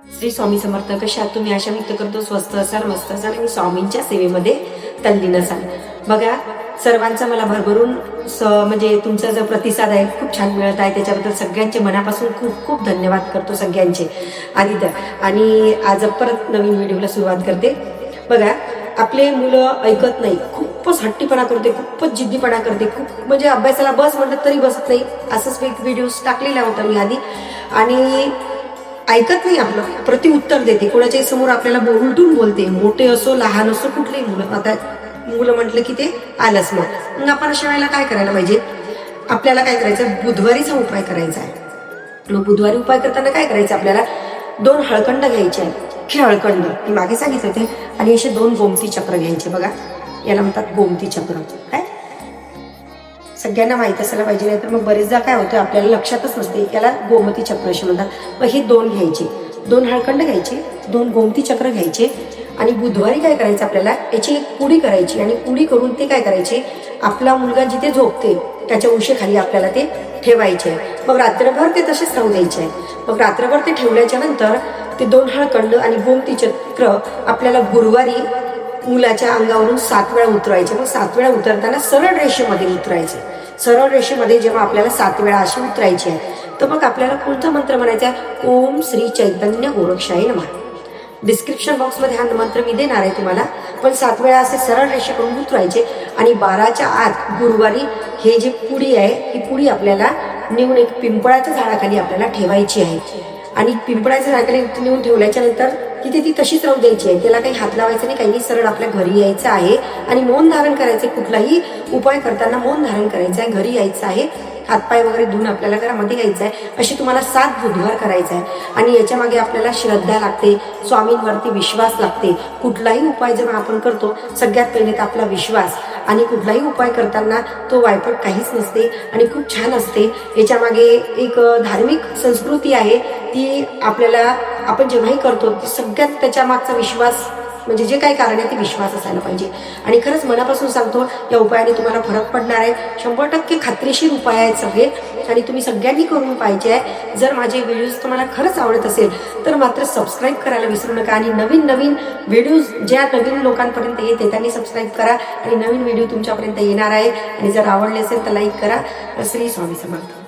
श्री स्वामी समर्थ. कशा आहात तुम्ही? आशा व्यक्त करतो स्वस्त असाल, मस्त असाल आणि स्वामींच्या सेवेमध्ये तल्लीन असाल. बघा, सर्वांचा मला भरभरून म्हणजे तुमचा जो प्रतिसाद आहे खूप छान मिळत आहे, त्याच्याबद्दल सगळ्यांचे मनापासून खूप खूप धन्यवाद करतो सगळ्यांचे आधी तर. आणि आज परत नवीन व्हिडिओला सुरुवात करते. बघा, आपले मुलं ऐकत नाही, खूपच हट्टीपणा करते, खूपच जिद्दीपणा करते, खूप म्हणजे अभ्यासाला बस म्हणतात तरी बसत नाही. असंच एक व्हिडिओ टाकलेला होता मी आधी. आणि ऐकत नाही, आपलं प्रतिउत्तर देते, कोणाच्याही समोर आपल्याला उलटून बोलते. मोठे असो लहान असो कुठलेही मुलं, आता मुलं म्हटलं की ते आलंच. मग आपण अशा वेळेला काय करायला पाहिजे? आपल्याला काय करायचं, बुधवारीचा उपाय करायचा आहे. मग बुधवारी उपाय करताना काय करायचं, आपल्याला 2 हळकंड घ्यायचे आहेत. हे हळकंड मी मागे सांगितलं होते. आणि असे 2 गोमती चक्र घ्यायचे. बघा, याला म्हणतात गोमती चक्र. काय सगळ्यांना माहित असायला पाहिजे, नाही तर मग बरेचदा काय होतं आपल्याला लक्षातच नसते. याला गोमती चक्र असे म्हणतात. मग हे 2 घ्यायचे, 2 हळकंड घ्यायचे, 2 गोमती चक्र घ्यायचे. आणि बुधवारी काय करायचं, आपल्याला याची एक पुडी करायची. आणि पुडी करून ते काय करायचे, आपला मुलगा जिथे झोपते त्याच्या उशीखाली आपल्याला ते ठेवायचे आहे. मग रात्रभर ते तसेच राहू द्यायचे आहे. मग रात्रभर ते ठेवल्याच्या नंतर ते 2 हळकंड आणि गोमती चक्र आपल्याला गुरुवारी मुलाच्या अंगावरून 7 वेळा उतरायचे. मग 7 वेळा उतरताना सरळ रेषेमध्ये उतरायचे. सरळ रेषेमध्ये जेव्हा आपल्याला 7 वेळा अशी उतरायची आहे, तर मग आपल्याला कोणता मंत्र म्हणायचा आहे? ओम श्री चैतन्य गोरक्षाय नमः. डिस्क्रिप्शन बॉक्समध्ये हा मंत्र मी देणार आहे तुम्हाला. पण 7 वेळा असे सरळ रेषेकडून उतरायचे. आणि 12च्या आत गुरुवारी हे जी पुडी आहे, ही पुडी आपल्याला नेऊन एक पिंपळाच्या झाडाखाली आपल्याला ठेवायची आहे. आणि पिंपळाच्या झाडाखाली नेऊन ठेवल्याच्या नंतर तिथे ती तशीच राहू द्यायची आहे. त्याला काही हात लावायचं नाही, काही नाही. सरळ आपल्या घरी यायचं आहे आणि मौन धारण करायचं. कुठलाही उपाय करताना मौन धारण करायचं आहे. घरी यायचं आहे, हातपाय वगैरे धुवून आपल्याला घरामध्ये यायचं आहे. अशी तुम्हाला 7 बुधवार करायचं आहे. आणि याच्या मागे आपल्याला श्रद्धा लागते, स्वामींवरती विश्वास लागते. कुठलाही उपाय जेव्हा आपण करतो, सगळ्यात पहिले तर आपला विश्वास. आणि कुठलाही उपाय करताना तो वायपट काहीच नसते आणि खूप छान असते. याच्या मागे एक धार्मिक संस्कृती आहे, ती आपल्याला आपण जेव्हाही करतो सगळ्यात त्याच्या मागचा विश्वास, म्हणजे जे काही कारण आहे ते विश्वास असायला पाहिजे. आणि खरंच मनापासून सांगतो, या उपायाने तुम्हाला फरक पडणार आहे. 100% खात्रीशीर उपाय आहेत सगळे. आणि तुम्ही सगळ्यांनी करून पाहिजे आहे. जर माझे व्हिडिओज तुम्हाला खरंच आवडत असेल तर मात्र सबस्क्राईब करायला विसरू नका. आणि नवीन नवीन व्हिडिओज ज्या नवीन लोकांपर्यंत येते त्यांनी सबस्क्राईब करा. आणि नवीन व्हिडिओ तुमच्यापर्यंत येणार आहे. आणि जर आवडले असेल तर लाईक करा. श्री स्वामी समर्थ.